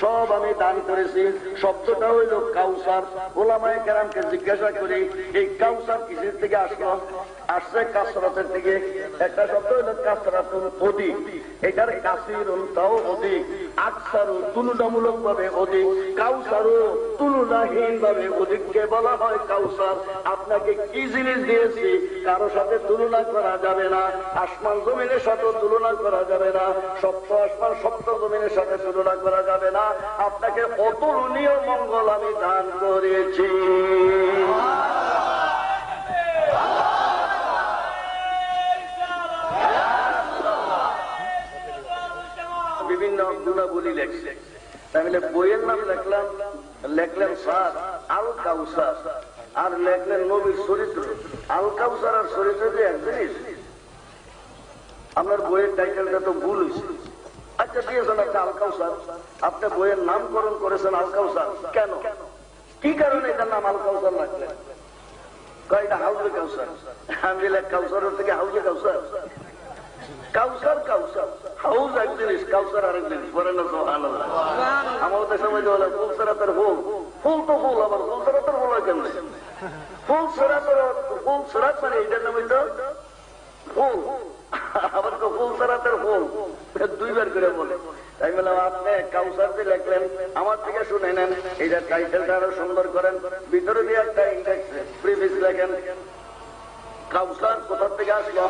সব আমি দান করেছি। শব্দটা হইল কাউসার। ওলামায়ে কেরামকে জিজ্ঞাসা করি এই কাউসার কিসের থেকে আসলো? আসছে কাসরাতের থেকে। একটা শব্দ হইল কাসরাতুন, অধিক। এটার কাসিরুন তাও অধিক, আকসারু তুলনামূলক ভাবে অধিক, কাউসারু তুলনাহীন ভাবে অধিককে বলা হয় কাউসার। আপনাকে কি জিনিস দিয়েছি কারো সাথে তুলনা করা যাবে না। আসমান জমিনের সাথে তুলনা করা যাবে না, সপ্ত আসমান সপ্ত জমিনের সাথে তুলনা করা যাবে না। আপনাকে অতুলনীয় মঙ্গল আমি দান করেছি। বিভিন্ন গুণাবলী লেখছে। তাহলে বইয়ের নাম লেখলেন স্যার আল কাউসার, আর লেখলেন নবীর চরিত্র। আল কাউসার আর চরিত্র যে এক জিনিস। আপনার বইয়ের টাইটেলটা তো ভুল হয়েছে। আচ্ছা দিয়েছেন একটা আল কাউসার, আপনি বইয়ের নামকরণ করেছেন আল কাউসার, কেন? কি কারণে এটার নাম আল কাউসার রাখলেন? কয়টা হাউজে কাউসার। আমি কাউসারের থেকে হাউজে কাউসার। কাউসার কাউসার, হাউজ এক জিনিস, কাউসার আরেক জিনিস। বলেন না সুবহানাল্লাহ। আমাদের সময় বলে ফুল সেরাতের ফুল, ফুল তো ফুল, আবার ফুল সেরাতের ফুল হয় কেমন? ফুল সেরাতের ফুল সেরাত মানে এটার নাম হইতো ফুল, আবার তো ফুল সেরাতের ফুল, দুইবার করে বলে। তাই বললাম আপনি কাউসার দিয়ে লেখলেন, আমার থেকে শুনে নেন, এইটা টাইটেলটা আরো সুন্দর করেন, ভিতরে দিয়ে একটা ইন্ডেক্স প্রিফিক্স লেখেন। কাউসার কোথা থেকে আসলো?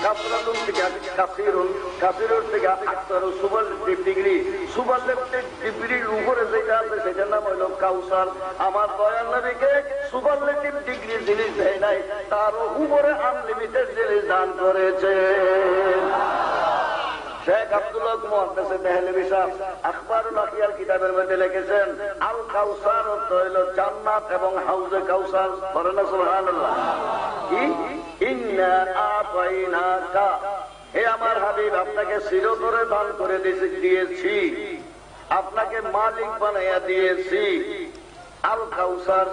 কাসরাতুন থেকে, কাসিরুন, কাসিরুন থেকে আকসারু, সুপারলেটিভ ডিগ্রি, সুপারলেটিভ ডিগ্রির উপরে যেটা আছে সেটার নাম হইল কাউসার। আমার দয়াল নবীকে সুপারলেটিভ ডিগ্রি জিনিস দেয় নাই, তার উপরে আনলিমিটেড জিনিস দান করেছে। শেখ আব্দুল্লাহ মুহাদ্দিস দেহলভী সাহেব আখবারুল আখিয়ার কিতাবের মধ্যে লিখেছেন আল কাউসার অর্থ হইল জান্নাত এবং হাউজে কাউসার। বলেন না সুবহানাল্লাহ। কি ইন্না আতাইনাকা, হে আমার হাবিব আপনাকে চিরতরে দান করে দিয়েছি, আপনাকে মালিক বানাইয়া দিয়েছি। আল কাউসার,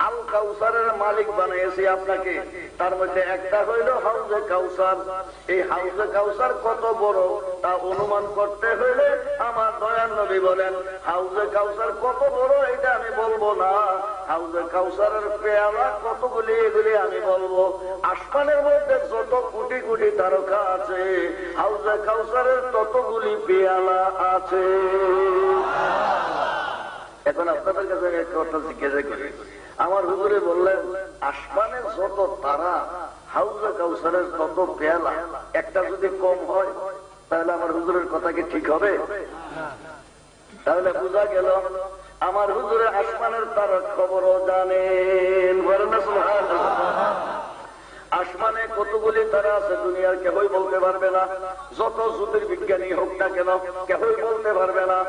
আল কাউসারের মালিক বানিয়েছি আপনাকে। তার মধ্যে একটা হইল হাউজে কাউসার। এই হাউজে কাউসার কত বড় তা অনুমান করতে হইলে আমার দয়াল নবী বলেন হাউজে কাউসার কত বড় এটা আমি বলবো না, হাউজে কাউসারের পেয়ালা কতগুলি এগুলি আমি বলবো। আসমানের মধ্যে যত কোটি কোটি তারকা আছে, হাউজে কাউসারের ততগুলি পেয়ালা আছে। এখন আপনাদের কাছে একটা কথা জিজ্ঞাসা করি, আমার হুজুরে বললেন আসমানের যত তারা, হাউজে কাউসারের তত পেয়ালা, একটা যদি কম হয় তাহলে আমার হুজুরের কথা কি ঠিক হবে? তাহলে বোঝা গেল আমার হুজুরে আসমানের তারার খবরও জানেন। বলেন না সুবহানাল্লাহ। আসমানে কতগুলি তারা আছে দুনিয়ার কেউই বলতে পারবে না। যত জ্যোতির্বিজ্ঞানী হোক না কেন কেউই বলতে পারবে না,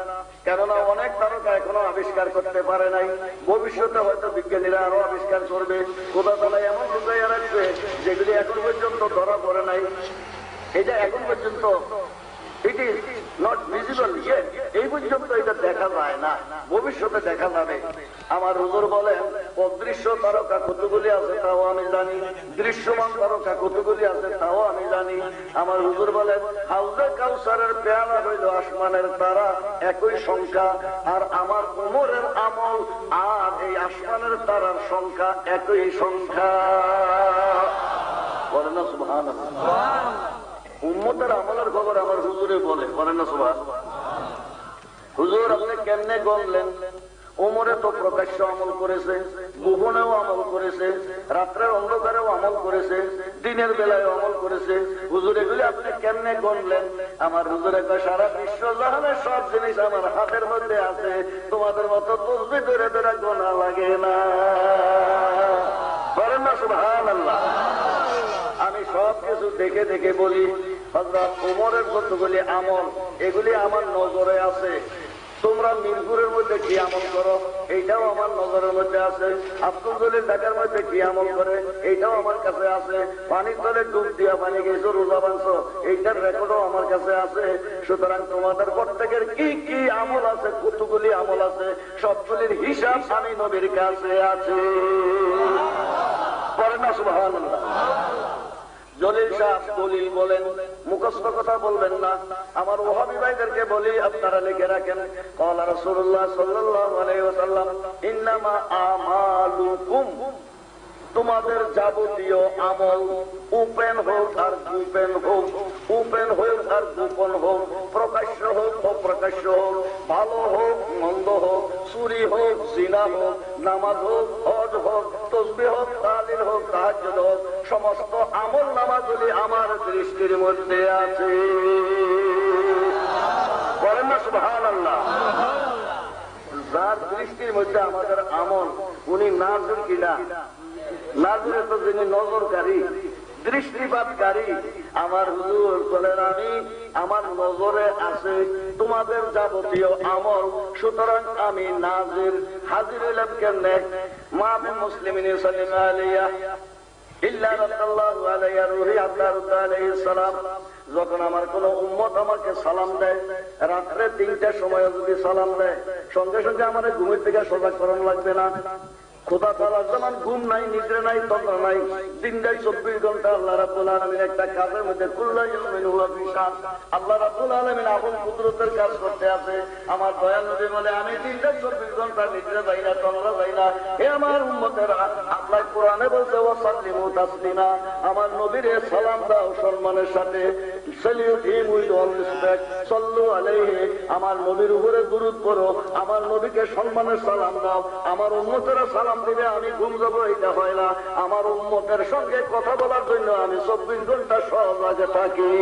কেননা অনেক তারকা এখনো আবিষ্কার করতে পারে নাই। ভবিষ্যতে হয়তো বিজ্ঞানীরা আরো আবিষ্কার করবে। খোদা তাআলা এমন লুকাইয়া রাখবে যেগুলি এখন পর্যন্ত ধরা পড়ে নাই। এটা এখন পর্যন্ত it is not visible yet, এই পর্যন্ত এটা দেখা যায় না, ভবিষ্যতে দেখা যাবে। আমার হুজুর বলেন অদৃশ্য তারকা কতগুলি আছে তাও আমি জানি, দৃশ্যমান তারকা কতগুলি আছে তাও আমি জানি। আমার হুজুর বলেন হাউজে কাউসারের পেয়ালা হইল আসমানের তারা, একই সংখ্যা, আর আমার উমরের আমল আর এই আসমানের তারার সংখ্যা একই সংখ্যা। বলেন না সুবহানাল্লাহ। উম্মতের আমলের খবর আমার হুজুরে বলে। বলেন না সুবহানাল্লাহ। হুজুর আপনি কেমনে গণলেন? ওমরে তো প্রকাশ্য আমল করেছে, গোপনেও আমল করেছে, রাত্রের অন্ধকারেও আমল করেছে, দিনের বেলায় আমল করেছে। হুজুর এগুলি আপনি কেমনে গণলেন? আমার হুজুরে কয় সারা বিশ্ব জাহানের সব জিনিস আমার হাতের মধ্যে আছে, তোমাদের মতো তসবিহ ধরে ধরে গোনা লাগে না। বলেন না সুবহানাল্লাহ। আমি সব কিছু দেখে দেখে বলি হযরত ওমরের কতগুলি আমল এগুলি আমার নজরে আছে। তোমরা মিরপুরের মধ্যে কি আমল করো এইটাও আমার নজরের মধ্যে আছে। আব্দুল জলিল ঢাকার মধ্যে কি আমল করে এইটাও আমার কাছে আছে। পানির তলে ডুব দিয়া পানি গেছো, রোজা বাঁধছো, এইটার রেকর্ডও আমার কাছে আছে। সুতরাং তোমাদের প্রত্যেকের কি কি আমল আছে, কতগুলি আমল আছে, সবগুলির হিসাব আমি নবীর কাছে আছে। পড়েন না সুবহানাল্লাহ। জলিল সাহেব দলিল বলেন, মুখস্থ কথা বলবেন না। আমার ওহাবী ভাইদেরকে বলি, আপনারা লিখে রাখেন। ক্বালা রাসূলুল্লাহ সাল্লাল্লাহু আলাইহি ওয়াসাল্লাম, ইন্নামা আমালুকুম, তোমাদের যাবতীয় আমল, ওপেন হোক আর গোপন হোক, ওপেন হোক আর গোপন হোক, প্রকাশ্য হোক অপ্রকাশ্য হোক, ভালো হোক মন্দ হোক, চুরি হোক জিনা হোক, নামাজ হোক হজ হোক, তাসবিহ হোক তাহলিল হোক তাহাজ্জুদ হোক, সমস্ত আমল নামাগুলি আমার দৃষ্টির মধ্যে আছে। বলেন না সুবহানাল্লাহ। যার দৃষ্টির মধ্যে আমাদের আমল, উনি নাজুর কিনা? নাজুরে তো যিনি নজরকারী, দৃষ্টিপাতকারী। আমার হুজুর বলেন, আমি আমার নজরে আছে তোমাদের যাবতীয় আমল, সুতরাং আমি নাজির। হাজির হইলাম কেমনে? মা মুসলিমিন সাল্লাল্লাহু আলাইহি ইল্লা রাল্লাহু আলাইহি রূহি আব্দুল্লাহ আলাইহিস সালাম, যখন আমার কোন উম্মত আমাকে সালাম দেয়, রাত্রে ৩টার সময় যদি সালাম দেয়, সঙ্গে সঙ্গে আমার ঘুমের থেকে সজাগ করানো লাগবে না। খোদা তাআলার যেমন ঘুম নাই, নিদ্রা নাই, তন্দ্রা নাই, 24 ঘন্টা আল্লাহ রাব্বুল আলামিন একটা কাজের মধ্যে কুল্লু ইয়াউমিন হুয়া ফি শান। আল্লাহ রাব্বুল আলামিন আপন কুদরতের কাজ করতে আছে। আমার দয়াল নবী বলে, আমি 24 ঘন্টা নিদ্রা যাই না, তন্দ্রা যাই না। হে আমার উম্মতেরা, আল্লাহ কোরআনে বলছে, ওয়াসাল্লিমু তাসলিমা, আমার নবীরে সালাম দাও সম্মানের সাথে। সালিউট হিম উইথ অল রেসপেক্ট, সাল্লু আলাইহি, আমার নবীর উপরে দুরূদ পড়ো, আমার নবীকে সম্মানের সালাম দাও। আমার উম্মতেরা সালাম দিলে আমি ঘুম যাবো, এটা হয় না। আমার উম্মতের সঙ্গে কথা বলার জন্য আমি 24 ঘন্টা সজাগ থাকি।